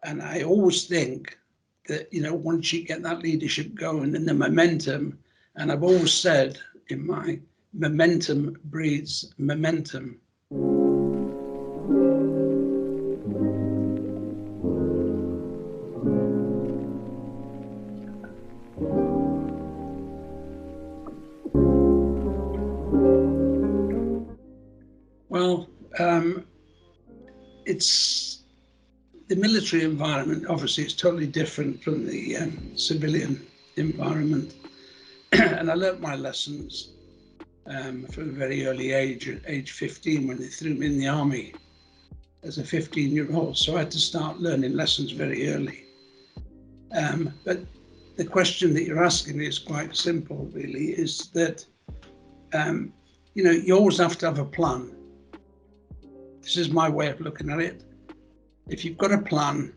And I always think that, once you get that leadership going and the momentum, and I've always said in my momentum breeds momentum. Well, it's the military environment. Obviously, it's totally different from the civilian environment. And I learnt my lessons from a very early age, at age 15, when they threw me in the army as a 15-year-old. So I had to start learning lessons very early. But the question that you're asking me is quite simple, really, is that, you always have to have a plan. This is my way of looking at it. If you've got a plan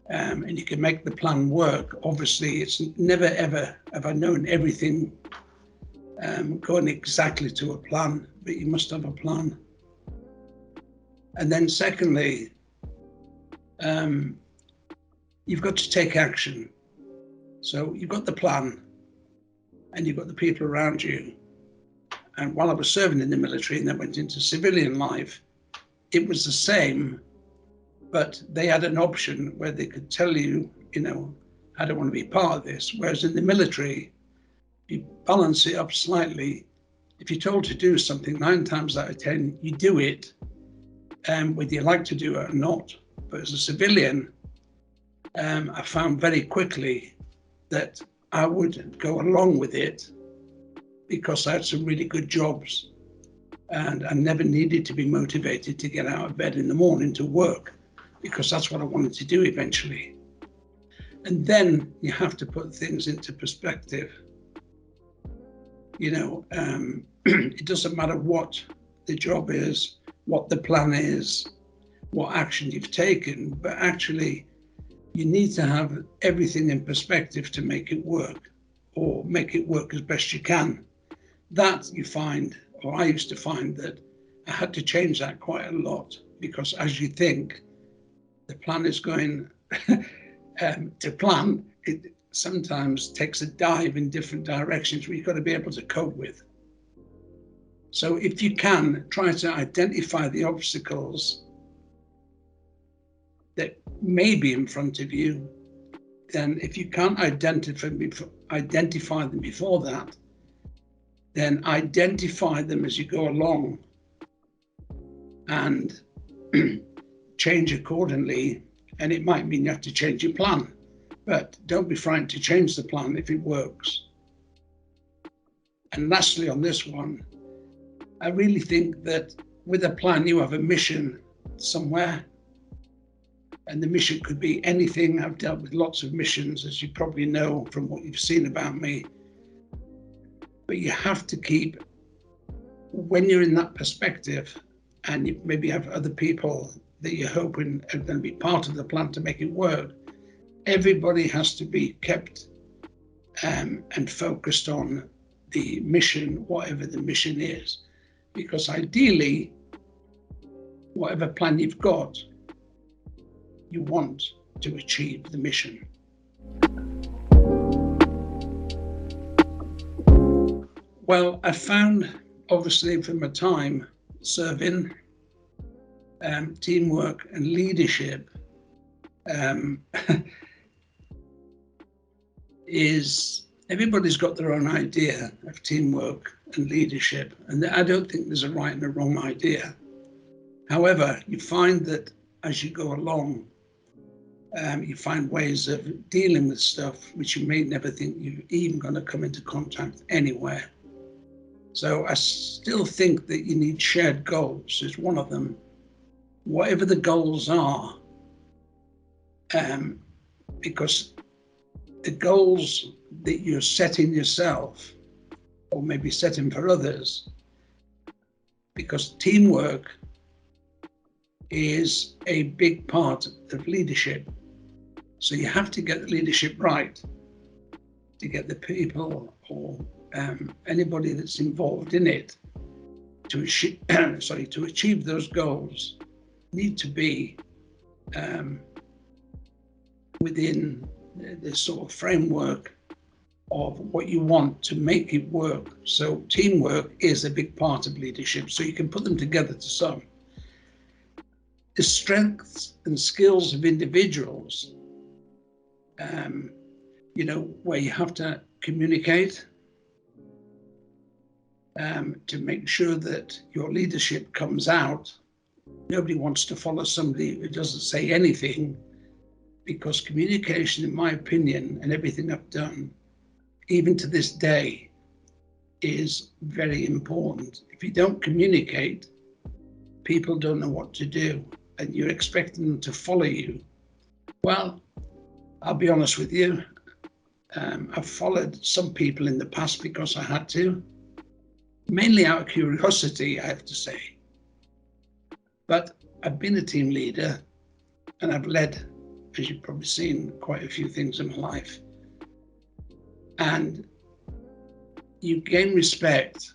and you can make the plan work, obviously it's never ever have I known everything going exactly to a plan, but you must have a plan. And then secondly, you've got to take action. So you've got the plan and you've got the people around you. And while I was serving in the military and then went into civilian life, it was the same, but they had an option where they could tell you, I don't want to be part of this. Whereas in the military, you balance it up slightly. If you're told to do something, 9 times out of 10, you do it, whether you like to do it or not. But as a civilian, I found very quickly that I would go along with it because I had some really good jobs and I never needed to be motivated to get out of bed in the morning to work, because that's what I wanted to do eventually. And then you have to put things into perspective. It doesn't matter what the job is, what the plan is, what action you've taken, but actually you need to have everything in perspective to make it work, or make it work as best you can. That you find, or I used to find, that I had to change that quite a lot, because as you think the plan is going to plan, it sometimes takes a dive in different directions where you've got to be able to cope with. So if you can, try to identify the obstacles that may be in front of you. Then if you can't identify them before that, then identify them as you go along and change accordingly. And it might mean you have to change your plan, but don't be frightened to change the plan if it works. And lastly, on this one, I really think that with a plan, you have a mission somewhere. And the mission could be anything. I've dealt with lots of missions, as you probably know from what you've seen about me. But you have to keep, when you're in that perspective, and you maybe have other people that you're hoping are going to be part of the plan to make it work, everybody has to be kept and focused on the mission, whatever the mission is. Because ideally, whatever plan you've got, you want to achieve the mission. Well, I found, obviously, from my time serving, teamwork and leadership is, everybody's got their own idea of teamwork and leadership, and I don't think there's a right and a wrong idea. However, you find that as you go along, you find ways of dealing with stuff which you may never think you're even going to come into contact anywhere. So I still think that you need shared goals is one of them. Whatever the goals are, because the goals that you're setting yourself, or maybe setting for others, because teamwork is a big part of leadership. So you have to get the leadership right to get the people or anybody that's involved in it to achieve, to achieve those goals need to be within the sort of framework of what you want to make it work. So teamwork is a big part of leadership, so you can put them together to some. The strengths and skills of individuals, where you have to communicate to make sure that your leadership comes out. Nobody wants to follow somebody who doesn't say anything, because communication, in my opinion, and everything I've done, even to this day, is very important. If you don't communicate, people don't know what to do, and you're expecting them to follow you. Well, I'll be honest with you. I've followed some people in the past because I had to, mainly out of curiosity, I have to say. But I've been a team leader, and I've led, as you've probably seen, quite a few things in my life. And you gain respect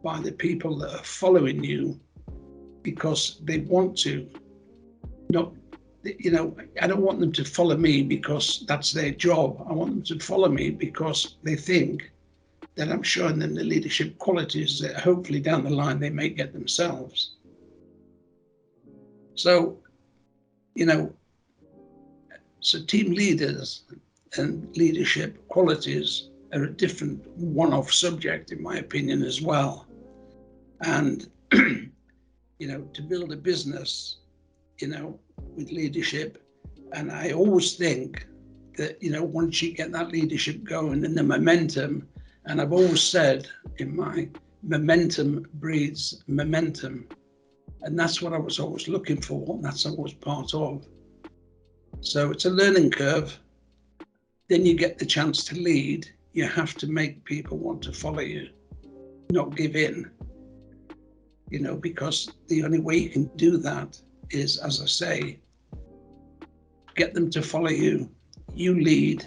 by the people that are following you because they want to. I don't want them to follow me because that's their job. I want them to follow me because they think that I'm showing them the leadership qualities that hopefully down the line they may get themselves. So, so team leaders and leadership qualities are a different one-off subject, in my opinion, as well. And, to build a business, with leadership, and I always think that, once you get that leadership going and the momentum, and I've always said in my momentum breeds momentum, and that's what I was always looking for, and that's always part of. So it's a learning curve. Then you get the chance to lead. You have to make people want to follow you, not give in, because the only way you can do that is, as I say, get them to follow you, you lead,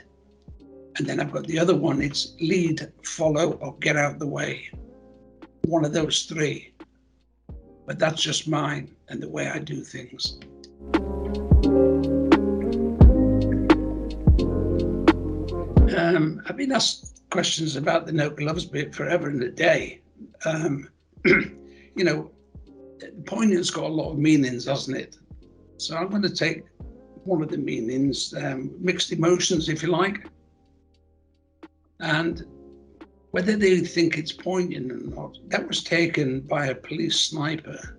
and then I've got the other one, it's lead, follow, or get out the way. One of those three. But that's just mine and the way I do things. I've been asked questions about the no gloves bit forever and a day. Poignant's got a lot of meanings, hasn't it? So I'm going to take one of the meanings, mixed emotions, if you like. And whether they think it's poignant or not, that was taken by a police sniper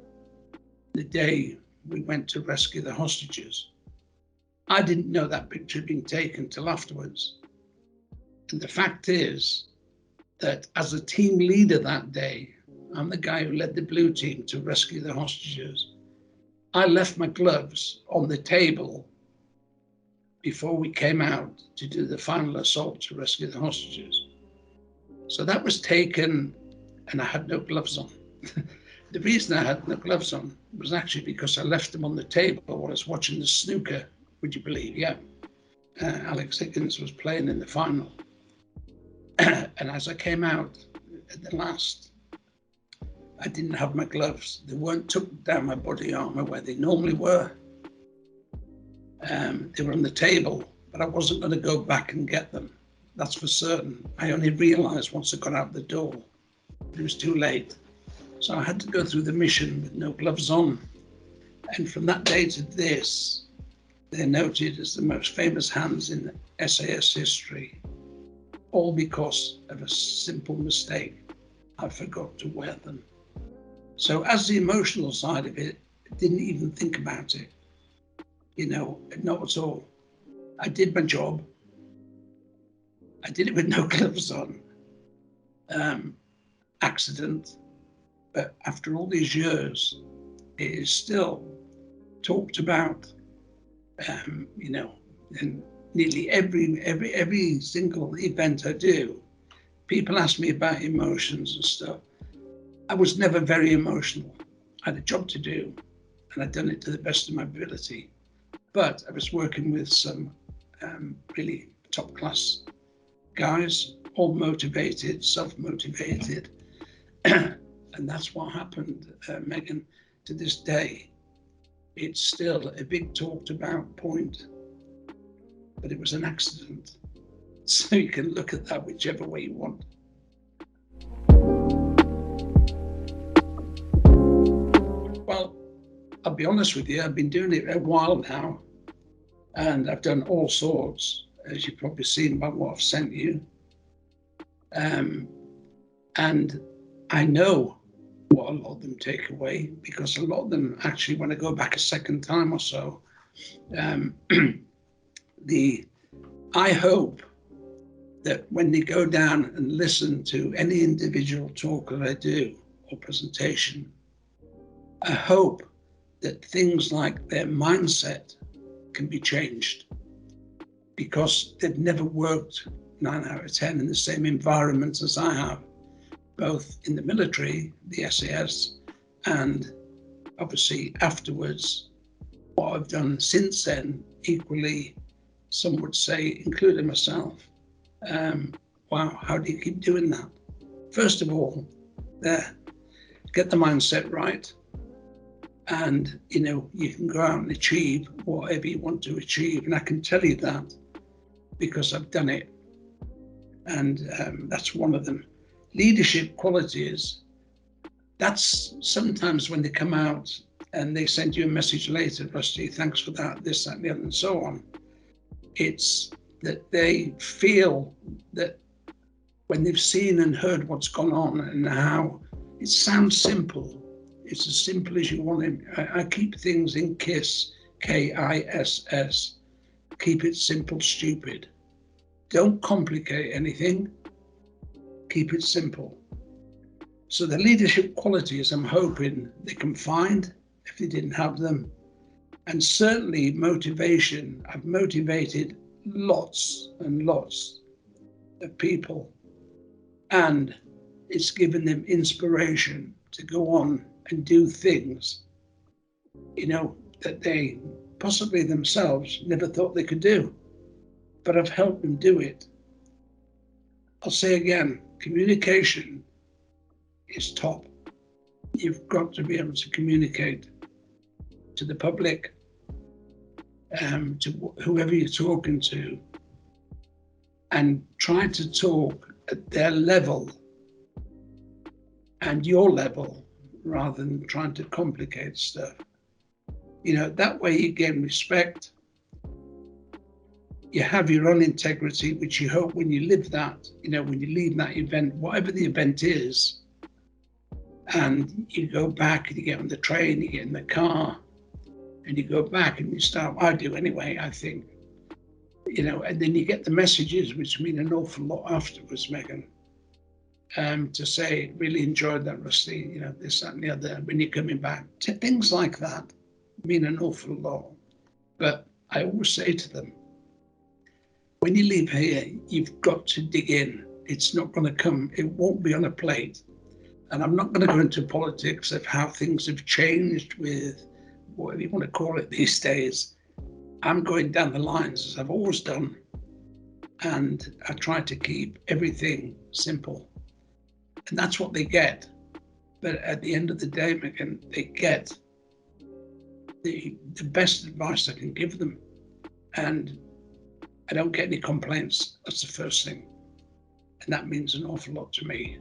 the day we went to rescue the hostages. I didn't know that picture had been taken till afterwards. And the fact is that as a team leader that day, I'm the guy who led the blue team to rescue the hostages. I left my gloves on the table before we came out to do the final assault to rescue the hostages. So that was taken, and I had no gloves on. The reason I had no gloves on was actually because I left them on the table while I was watching the snooker, would you believe? Yeah. Alex Higgins was playing in the final. And as I came out at the last, I didn't have my gloves. They weren't tucked down my body armor where they normally were. They were on the table, but I wasn't going to go back and get them. That's for certain. I only realized once I got out the door, it was too late. So I had to go through the mission with no gloves on. And from that day to this, they're noted as the most famous hands in SAS history, all because of a simple mistake. I forgot to wear them. So as the emotional side of it, I didn't even think about it, not at all. I did my job. I did it with no gloves on. Accident. But after all these years, it is still talked about, and nearly every single event I do, people ask me about emotions and stuff. I was never very emotional. I had a job to do, and I'd done it to the best of my ability. But I was working with some really top-class guys, all motivated, self-motivated. And that's what happened, Megan, to this day. It's still a big talked about point but it was an accident. So you can look at that whichever way you want. Well, I'll be honest with you, I've been doing it a while now, and I've done all sorts, as you've probably seen by what I've sent you. And I know what a lot of them take away, because a lot of them actually, when I go back a second time or so, I hope that when they go down and listen to any individual talk that I do or presentation, I hope that things like their mindset can be changed, because they've never worked 9 out of 10 in the same environment as I have, both in the military, the SAS, and obviously afterwards, what I've done since then, equally, some would say, including myself. Wow, how do you keep doing that? First of all, get the mindset right. And, you can go out and achieve whatever you want to achieve. And I can tell you that because I've done it. And that's one of them. Leadership qualities, that's sometimes when they come out and they send you a message later, Rusty, thanks for that, this, that, and the other, and so on. It's that they feel that when they've seen and heard what's gone on and how it sounds simple, it's as simple as you want it. I keep things in KISS, KISS. Keep it simple, stupid. Don't complicate anything. Keep it simple. So the leadership qualities I'm hoping they can find if they didn't have them. And certainly motivation. I've motivated lots and lots of people, and it's given them inspiration to go on and do things, that they possibly themselves never thought they could do, but I've helped them do it. I'll say again, communication is top. You've got to be able to communicate to the public, to whoever you're talking to, and try to talk at their level and your level, rather than trying to complicate stuff. That way you gain respect. You have your own integrity, which you hope when you live that, when you leave that event, whatever the event is, and you go back and you get on the train, you get in the car, and you go back and you start, I do anyway, I think, and then you get the messages, which mean an awful lot afterwards, Megan, to say, really enjoyed that, Rusty, this, that, and the other, when you're coming back. Things like that mean an awful lot. But I always say to them, when you leave here, you've got to dig in. It's not going to come, it won't be on a plate. And I'm not going to go into politics of how things have changed with whatever you want to call it these days. I'm going down the lines as I've always done. And I try to keep everything simple. And that's what they get. But at the end of the day, Megan, they get the best advice I can give them. And I don't get any complaints. That's the first thing. And that means an awful lot to me.